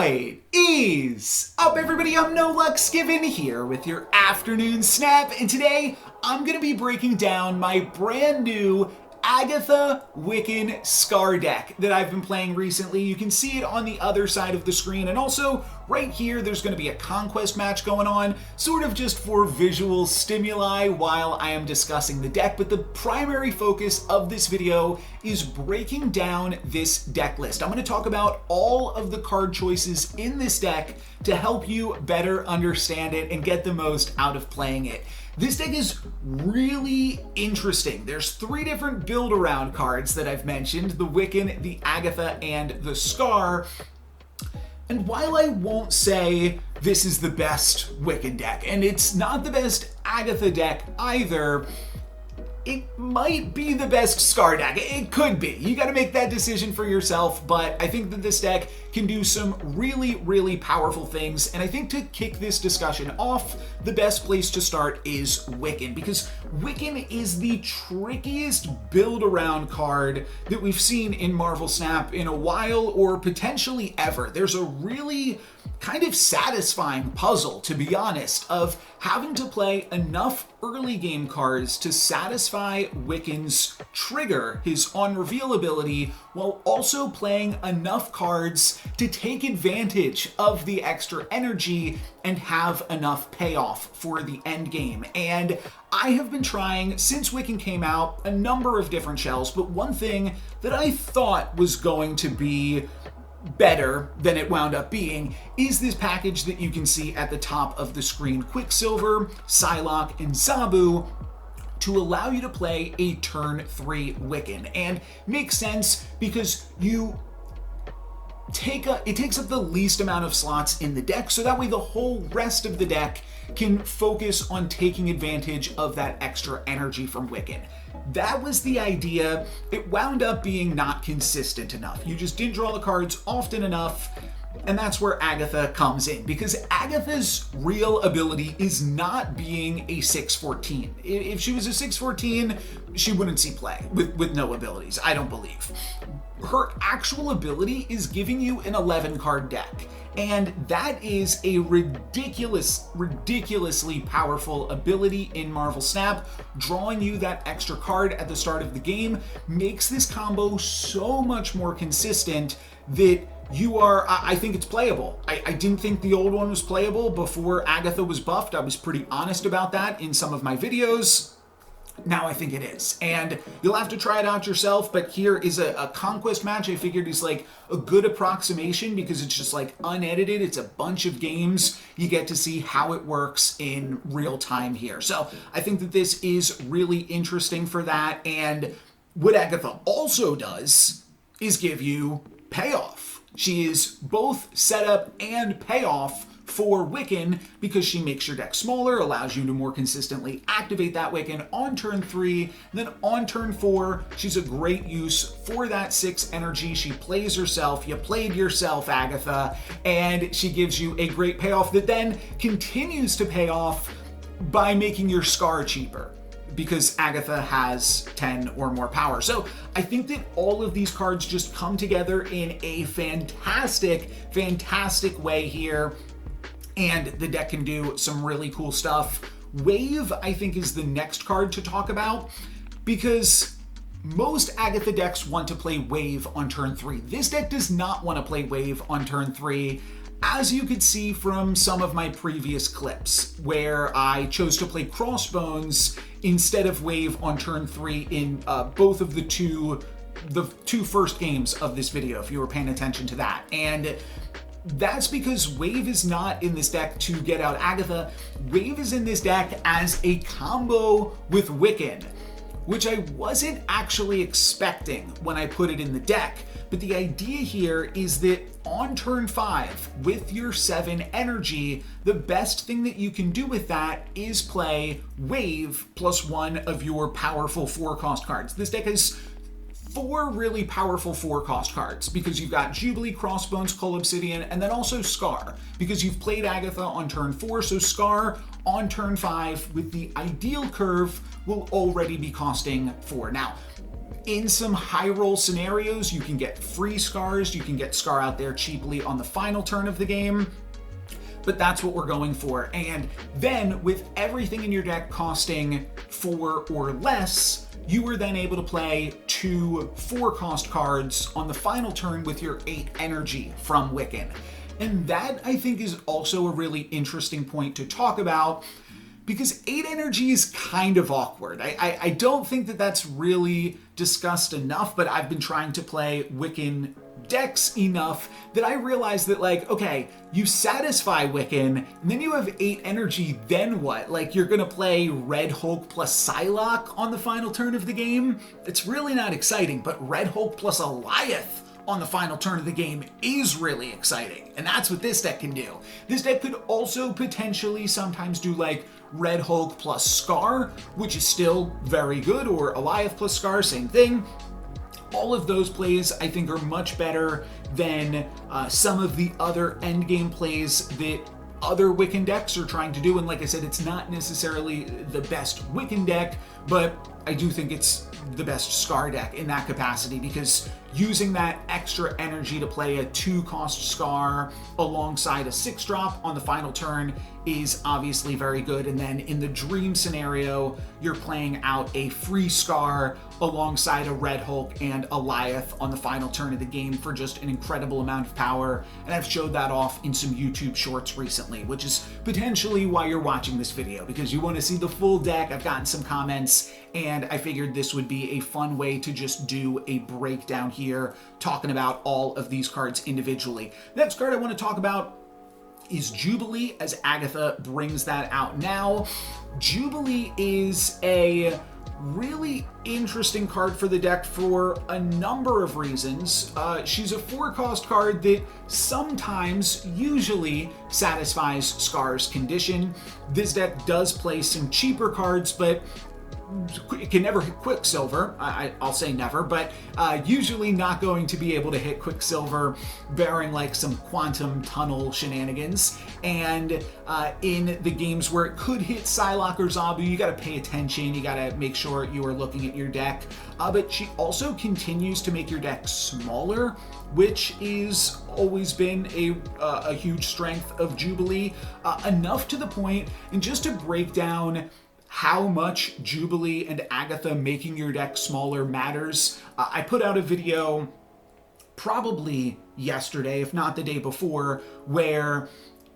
What is up, everybody? I'm NoLucksGiven here with your afternoon snap, and today I'm going to be breaking down my brand new Agatha Wiccan Skaar deck that I've been playing recently. You can see it on the other side of the screen, and also right here there's going to be a conquest match going on, sort of just for visual stimuli while I am discussing the deck. But the primary focus of this video is breaking down this deck list. I'm going to talk about all of the card choices in this deck to help you better understand it and get the most out of playing it. This deck is really interesting. There's three different build-around cards that I've mentioned: the Wiccan, the Agatha, and the Skaar. And while I won't say this is the best Wiccan deck, and it's not the best Agatha deck either, it might be the best Skaar deck. It could be. You got to make that decision for yourself, but I think that this deck can do some really, really powerful things. And I think to kick this discussion off, the best place to start is Wiccan, because Wiccan is the trickiest build-around card that we've seen in Marvel Snap in a while, or potentially ever. There's a really kind of satisfying puzzle, to be honest, of having to play enough early game cards to satisfy Wiccan's trigger, his on-reveal ability, while also playing enough cards to take advantage of the extra energy and have enough payoff for the end game. And I have been trying, since Wiccan came out, a number of different shells, but one thing that I thought was going to be better than it wound up being is this package that you can see at the top of the screen: Quicksilver, Psylocke, and Zabu, to allow you to play a turn 3 Wiccan. And makes sense because it takes up the least amount of slots in the deck, so that way the whole rest of the deck can focus on taking advantage of that extra energy from Wiccan. That was the idea. It wound up being not consistent enough. You just didn't draw the cards often enough, and that's where Agatha comes in, because Agatha's real ability is not being a 6/14. If she was a 6/14, she wouldn't see play with no abilities, I don't believe. Her actual ability is giving you an 11 card deck, and that is a ridiculously powerful ability in Marvel Snap. Drawing you that extra card at the start of the game makes this combo so much more consistent that I think it's playable. I didn't think the old one was playable before Agatha was buffed. I was pretty honest about that in some of my videos. Now I think it is, and you'll have to try it out yourself, but here is a conquest match I figured is like a good approximation, because it's just like unedited. It's a bunch of games. You get to see how it works in real time here. So I think that this is really interesting for that. And what Agatha also does is give you payoff. She is both setup and payoff for Wiccan, because she makes your deck smaller, allows you to more consistently activate that Wiccan on turn 3. Then on turn 4, she's a great use for that 6 energy. She plays herself. You played yourself, Agatha, and she gives you a great payoff that then continues to pay off by making your Skaar cheaper, because Agatha has 10 or more power. So I think that all of these cards just come together in a fantastic way here, and the deck can do some really cool stuff. Wave, I think, is the next card to talk about, because most Agatha decks want to play Wave on turn 3. This deck does not want to play Wave on turn 3, as you could see from some of my previous clips, where I chose to play Crossbones instead of Wave on turn 3 in both of the two first games of this video, if you were paying attention to that. And that's because Wave is not in this deck to get out Agatha. Wave is in this deck as a combo with Wiccan, which I wasn't actually expecting when I put it in the deck. But the idea here is that on turn 5, with your 7 energy, the best thing that you can do with that is play Wave plus 1 of your powerful 4-cost cards. This deck has 4 really powerful 4-cost cards, because you've got Jubilee, Crossbones, Cull Obsidian, and then also Skaar, because you've played Agatha on turn 4, so Skaar on turn 5 with the ideal curve will already be costing 4. Now, In some high roll scenarios, you can get free scars, you can get Skaar out there cheaply on the final turn of the game, but that's what we're going for. And then with everything in your deck costing 4 or less, you are then able to play 2 4-cost cards on the final turn with your 8 energy from Wiccan. And that, I think, is also a really interesting point to talk about, because 8 energy is kind of awkward. I don't think that that's really discussed enough, but I've been trying to play Wiccan decks enough that I realized that, like, okay, you satisfy Wiccan, and then you have 8 energy, then what? Like, you're gonna play Red Hulk plus Psylocke on the final turn of the game? It's really not exciting, but Red Hulk plus Alioth on the final turn of the game is really exciting, and that's what this deck can do. This deck could also potentially sometimes do like Red Hulk plus Skaar, which is still very good, or Alioth plus Skaar, same thing. All of those plays, I think, are much better than some of the other endgame plays that other Wiccan decks are trying to do. And like I said, it's not necessarily the best Wiccan deck, but I do think it's the best Skaar deck in that capacity, because using that extra energy to play a 2-cost Skaar alongside a 6-drop on the final turn is obviously very good. And then in the dream scenario, you're playing out a free Skaar alongside a Red Hulk and Alioth on the final turn of the game for just an incredible amount of power. And I've showed that off in some YouTube shorts recently, which is potentially why you're watching this video, because you want to see the full deck. I've gotten some comments, and I figured this would be a fun way to just do a breakdown here, talking about all of these cards individually. The next card I want to talk about is Jubilee, as Agatha brings that out now. Jubilee is a really interesting card for the deck for a number of reasons. She's a 4-cost card that sometimes, usually, satisfies Skaar's condition. This deck does play some cheaper cards, but it can never hit Quicksilver. I'll say never, but usually not going to be able to hit Quicksilver, barring like some quantum tunnel shenanigans. And in the games where it could hit Psylocke or Zabu, you gotta pay attention, you gotta make sure you are looking at your deck. But she also continues to make your deck smaller, which is always been a huge strength of Jubilee, enough to the point, and just to break down how much Jubilee and Agatha making your deck smaller matters. I put out a video probably yesterday, if not the day before, where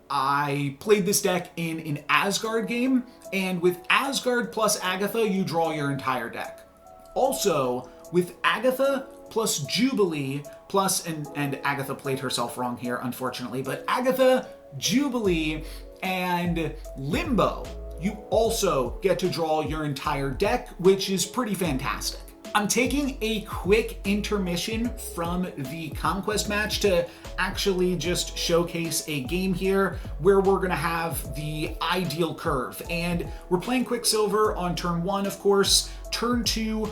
I played this deck in an Asgard game, and with Asgard plus Agatha, you draw your entire deck. Also, with Agatha plus Jubilee plus, and Agatha played herself wrong here, unfortunately, but Agatha, Jubilee, and Limbo, you also get to draw your entire deck, which is pretty fantastic. I'm taking a quick intermission from the Conquest match to actually just showcase a game here where we're gonna have the ideal curve. And we're playing Quicksilver on turn 1, of course. Turn 2,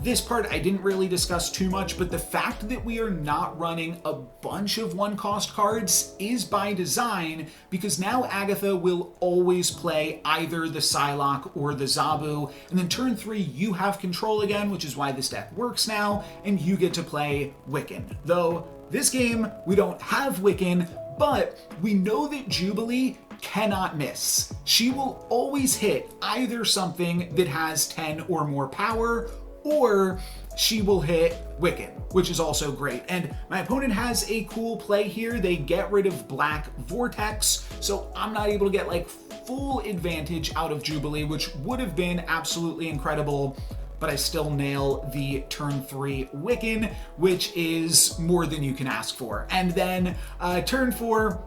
this part I didn't really discuss too much, but the fact that we are not running a bunch of 1-cost cards is by design, because now Agatha will always play either the Psylocke or the Zabu, and then turn 3 you have control again, which is why this deck works now, and you get to play Wiccan. Though this game we don't have Wiccan, but we know that Jubilee cannot miss. She will always hit either something that has 10 or more power, or she will hit Wiccan, which is also great. And my opponent has a cool play here. They get rid of Black Vortex, so I'm not able to get like full advantage out of Jubilee, which would have been absolutely incredible, but I still nail the turn 3 Wiccan, which is more than you can ask for. And then turn 4,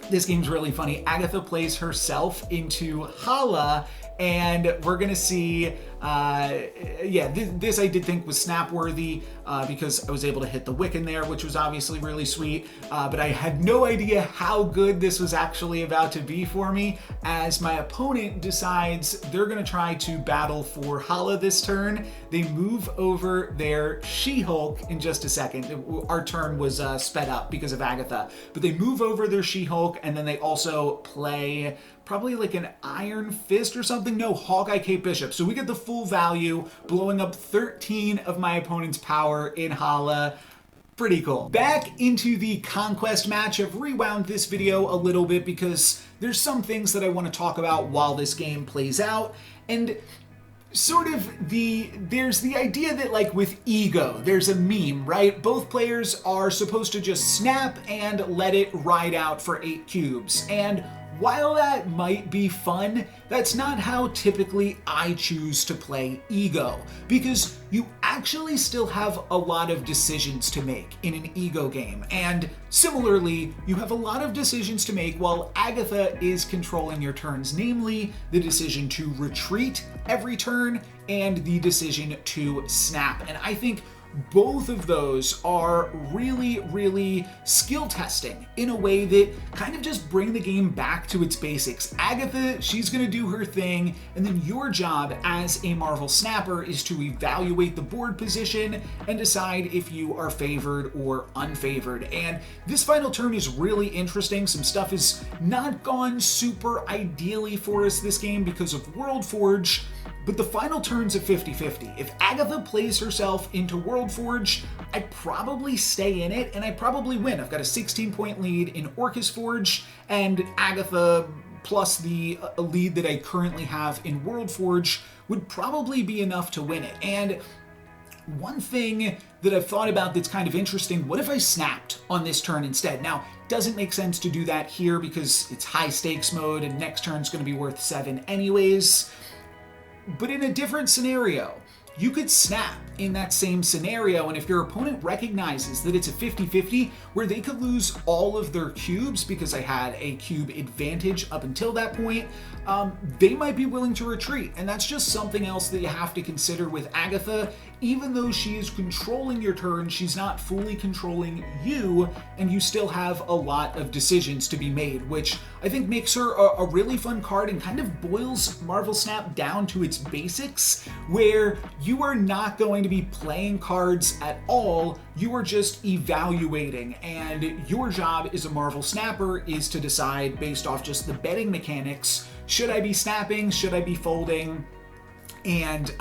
this game's really funny. Agatha plays herself into Hala, and we're gonna see, this I did think was snap-worthy because I was able to hit the Wiccan there, which was obviously really sweet, but I had no idea how good this was actually about to be for me, as my opponent decides they're gonna try to battle for Hala this turn. They move over their She-Hulk in just a second. Our turn was sped up because of Agatha, but they move over their She-Hulk, and then they also play probably like an Iron Fist or something. No, Hawkeye Cape Bishop. So we get the full value, blowing up 13 of my opponent's power in Hala. Pretty cool. Back into the Conquest match. I've rewound this video a little bit because there's some things that I want to talk about while this game plays out. And sort of there's the idea that, like with ego, there's a meme, right? Both players are supposed to just snap and let it ride out for 8 cubes. And while that might be fun, that's not how typically I choose to play ego, because you actually still have a lot of decisions to make in an ego game. And similarly, you have a lot of decisions to make while Agatha is controlling your turns, namely the decision to retreat every turn and the decision to snap. And I think both of those are really, really skill testing in a way that kind of just bring the game back to its basics. Agatha, she's going to do her thing, and then your job as a Marvel Snapper is to evaluate the board position and decide if you are favored or unfavored. And this final turn is really interesting. Some stuff has not gone super ideally for us this game because of World Forge, but the final turn's a 50-50. If Agatha plays herself into World Forge, I probably stay in it and I probably win. I've got a 16-point lead in Orcus Forge, and Agatha plus the lead that I currently have in World Forge would probably be enough to win it. And one thing that I've thought about that's kind of interesting, what if I snapped on this turn instead? Now, it doesn't make sense to do that here because it's high stakes mode and next turn's going to be worth 7 anyways. But in a different scenario, you could snap in that same scenario, and if your opponent recognizes that it's a 50-50 where they could lose all of their cubes because I had a cube advantage up until that point, they might be willing to retreat. And that's just something else that you have to consider with Agatha. Even though she is controlling your turn, she's not fully controlling you, and you still have a lot of decisions to be made, which I think makes her a really fun card and kind of boils Marvel Snap down to its basics, where you are not going to be playing cards at all, you are just evaluating, and your job as a Marvel Snapper is to decide based off just the betting mechanics, should I be snapping, should I be folding, and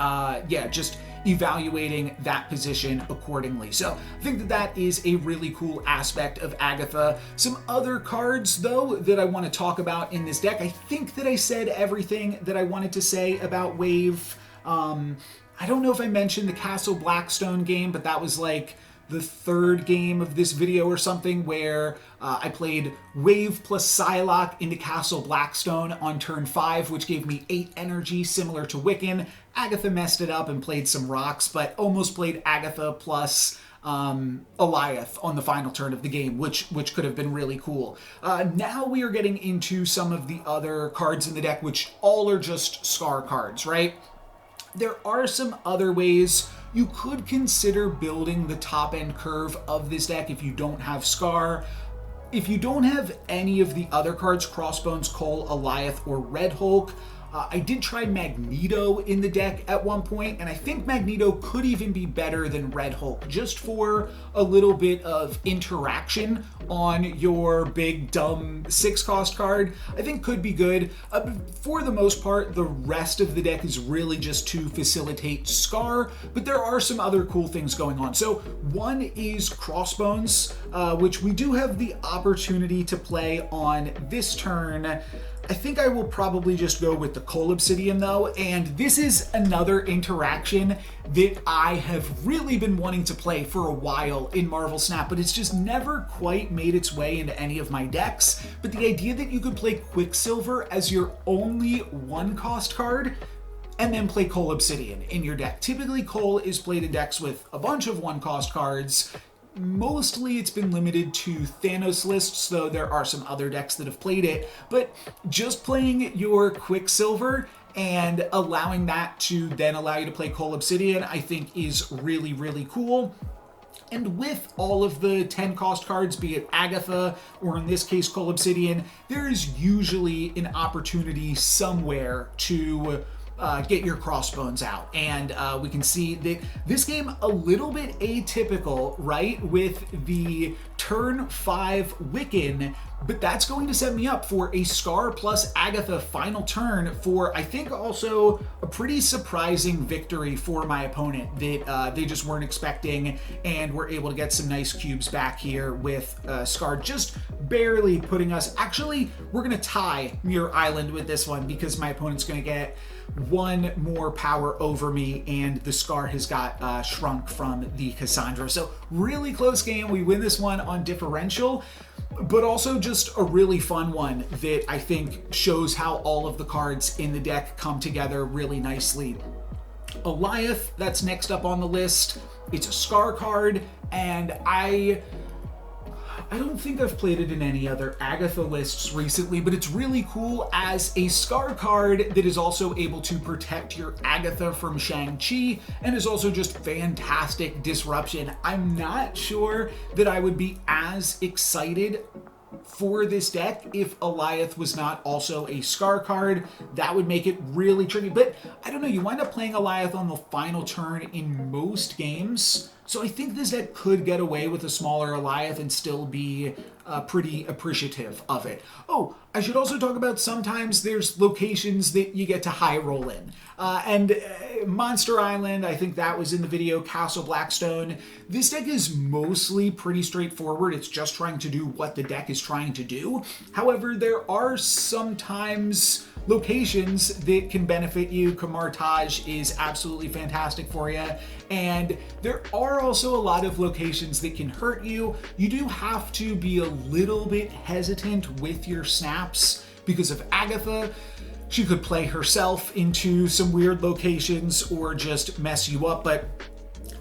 just evaluating that position accordingly. So I think that that is a really cool aspect of Agatha. Some other cards, though, that I want to talk about in this deck. I think that I said everything that I wanted to say about Wave. I don't know if I mentioned the Castle Blackstone game, but that was like the third game of this video or something, where I played Wave plus Psylocke into Castle Blackstone on turn 5, which gave me 8 energy, similar to Wiccan. Agatha messed it up and played some rocks, but almost played Agatha plus Alioth on the final turn of the game, which could have been really cool. Now we are getting into some of the other cards in the deck, which all are just Scar cards, right? There are some other ways you could consider building the top end curve of this deck if you don't have Scar. If you don't have any of the other cards, Crossbones, Cull, Alioth, or Red Hulk, I did try Magneto in the deck at one point, and I think Magneto could even be better than Red Hulk, just for a little bit of interaction on your big, dumb 6-cost card. I think could be good. For the most part, the rest of the deck is really just to facilitate Scar, but there are some other cool things going on. So one is Crossbones, which we do have the opportunity to play on this turn. I think I will probably just go with the Cull Obsidian though, and this is another interaction that I have really been wanting to play for a while in Marvel Snap, but it's just never quite made its way into any of my decks. But the idea that you could play Quicksilver as your only 1-cost card and then play Cull Obsidian in your deck. Typically Cull is played in decks with a bunch of 1-cost cards. Mostly it's been limited to Thanos lists, though there are some other decks that have played it, but just playing your Quicksilver and allowing that to then allow you to play Cull Obsidian, I think is really, really cool. And with all of the 10-cost cards, be it Agatha or in this case Cull Obsidian, there is usually an opportunity somewhere to get your Crossbones out. And we can see that this game a little bit atypical, right? With the turn 5 Wiccan, but that's going to set me up for a Skaar plus Agatha final turn for, I think, also a pretty surprising victory for my opponent that they just weren't expecting, and we're able to get some nice cubes back here with Skaar just barely putting us. Actually, we're going to tie Muir Island with this one because my opponent's going to get one more power over me, and the Skaar has got shrunk from the Cassandra. So really close game. We win this one on differential, but also just a really fun one that I think shows how all of the cards in the deck come together really nicely. Alioth, that's next up on the list. It's a Skaar card, and I don't think I've played it in any other Agatha lists recently, but it's really cool as a Skaar card that is also able to protect your Agatha from Shang-Chi and is also just fantastic disruption. I'm not sure that I would be as excited for this deck if Alioth was not also a Skaar card. That would make it really tricky, but I don't know, you wind up playing Alioth on the final turn in most games, so I think this deck could get away with a smaller Alioth and still be pretty appreciative of it. Oh, I should also talk about sometimes there's locations that you get to high roll in. And Monster Island, I think that was in the video, Castle Blackstone. This deck is mostly pretty straightforward. It's just trying to do what the deck is trying to do. However, there are sometimes locations that can benefit you. Kamartaj is absolutely fantastic for you. And there are also a lot of locations that can hurt you. You do have to be a little bit hesitant with your snaps because of Agatha. She could play herself into some weird locations or just mess you up, but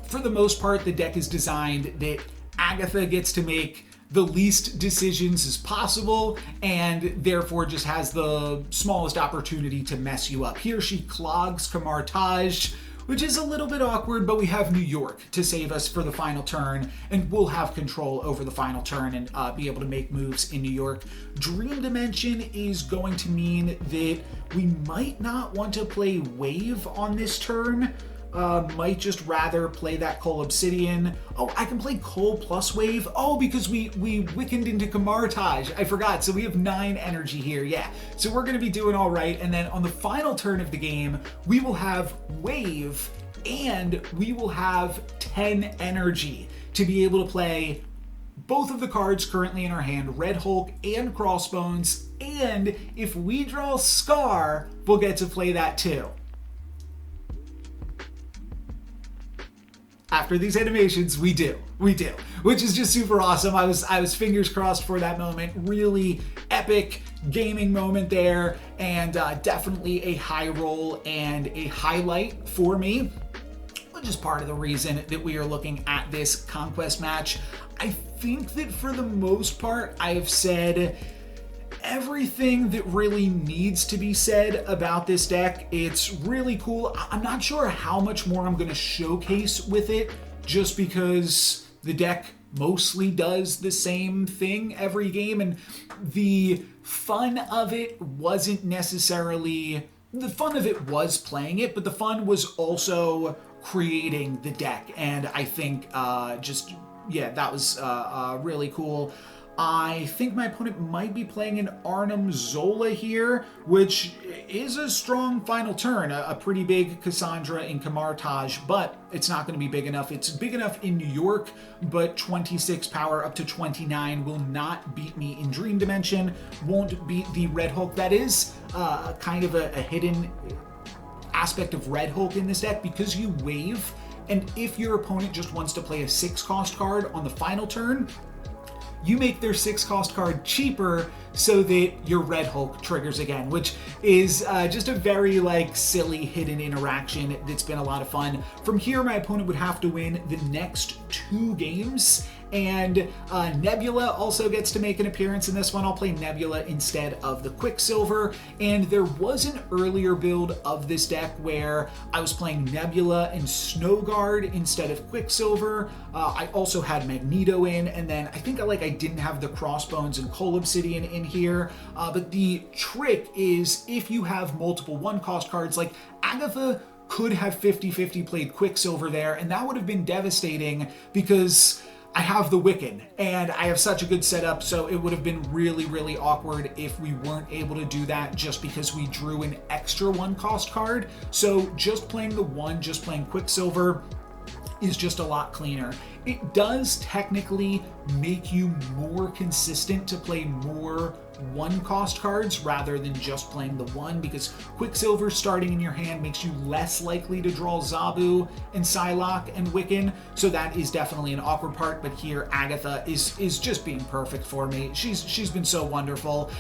for the most part, the deck is designed that Agatha gets to make the least decisions as possible and therefore just has the smallest opportunity to mess you up. Here she clogs Kamartaj, which is a little bit awkward, but we have New York to save us for the final turn, and we'll have control over the final turn and be able to make moves in New York. Dream Dimension is going to mean that we might not want to play Wave on this turn. Might just rather play that Cull Obsidian. Oh, I can play Cull plus Wave. Oh, because we Wiccaned into Kamartaj. I forgot. So we have 9 energy here. Yeah. So we're going to be doing all right. And then on the final turn of the game, we will have Wave and we will have 10 energy to be able to play both of the cards currently in our hand, Red Hulk and Crossbones. And if we draw Skaar, we'll get to play that too. After these animations, we do, which is just super awesome. I was fingers crossed for that moment. Really epic gaming moment there, and definitely a high roll and a highlight for me, which is part of the reason that we are looking at this conquest match. I think that for the most part, I have said everything that really needs to be said about this deck. It's really cool. I'm not sure how much more I'm going to showcase with it, just because the deck mostly does the same thing every game, and the fun of it wasn't necessarily... The fun of it was playing it, but the fun was also creating the deck, and I think that was really cool. I think my opponent might be playing an Arnim Zola here, which is a strong final turn, a pretty big Cassandra in Kamartaj, but it's not going to be big enough. It's big enough in New York, but 26 power up to 29 will not beat me in Dream Dimension, won't beat the Red Hulk. That is kind of a hidden aspect of Red Hulk in this deck, because you wave, and if your opponent just wants to play a 6-cost card on the final turn, you make their 6-cost card cheaper so that your Red Hulk triggers again, which is just a very silly hidden interaction that's been a lot of fun. From here, my opponent would have to win the next 2 games, and Nebula also gets to make an appearance in this one. I'll play Nebula instead of the Quicksilver, and there was an earlier build of this deck where I was playing Nebula and Snowguard instead of Quicksilver. I also had Magneto in, and then I think I didn't have the Crossbones and Cull Obsidian in here, but the trick is if you have multiple 1-cost cards, like Agatha could have 50-50 played Quicksilver there, and that would have been devastating because I have the Wiccan, and I have such a good setup, so it would have been really, really awkward if we weren't able to do that just because we drew an extra 1 cost card. So just playing the 1, just playing Quicksilver is just a lot cleaner. It does technically make you more consistent to play more 1 cost cards rather than just playing the 1, because Quicksilver starting in your hand makes you less likely to draw Zabu and Psylocke and Wiccan, so that is definitely an awkward part. But here Agatha is just being perfect for me. She's been so wonderful,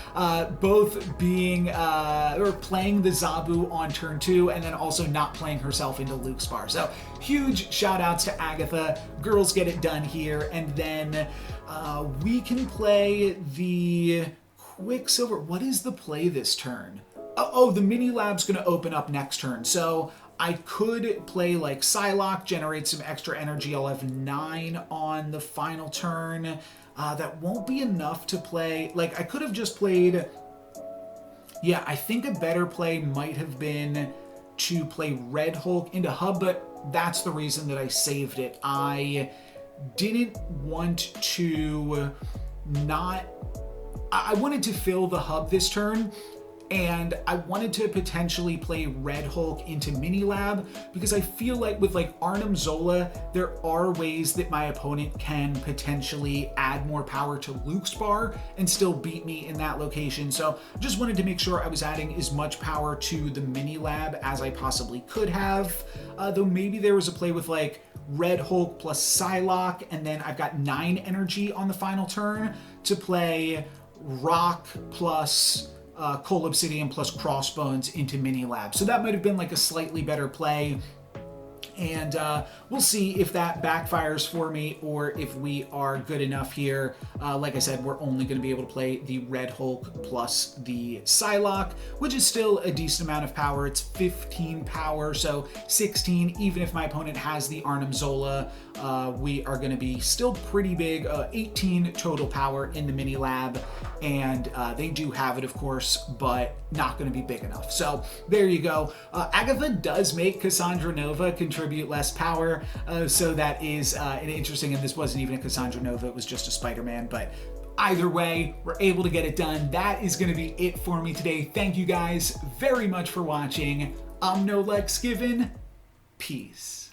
both being or playing the Zabu on turn 2 and then also not playing herself into LucksGiven. So huge shout outs to Agatha. Girls get it done here. And then we can play the Quicksilver. What is the play this turn? Oh, the mini lab's going to open up next turn. So I could play like Psylocke, generate some extra energy. I'll have 9 on the final turn. That won't be enough to play. Like, I could have just played... Yeah, I think a better play might have been to play Red Hulk into Hub, but that's the reason that I saved it. I didn't want to not... I wanted to fill the Hub this turn, and I wanted to potentially play Red Hulk into Mini Lab, because I feel like with like Arnim Zola, there are ways that my opponent can potentially add more power to LucksGiven and still beat me in that location. So just wanted to make sure I was adding as much power to the Mini Lab as I possibly could have. Though maybe there was a play with like Red Hulk plus Psylocke, and then I've got 9 energy on the final turn to play Rock plus Cull Obsidian plus Crossbones into Mini Lab. So that might have been like a slightly better play. And we'll see if that backfires for me or if we are good enough here. Like I said, we're only going to be able to play the Red Hulk plus the Psylocke, which is still a decent amount of power. It's 15 power, so 16. Even if my opponent has the Arnim Zola, we are going to be still pretty big. 18 total power in the Mini Lab, and they do have it, of course, but not going to be big enough. So there you go. Agatha does make Cassandra Nova contribute less power, so that is an interesting, and this wasn't even a Cassandra Nova, it was just a Spider-Man, but either way, we're able to get it done. That is going to be it for me today. Thank you guys very much for watching. I'm NoLucksGiven. Peace.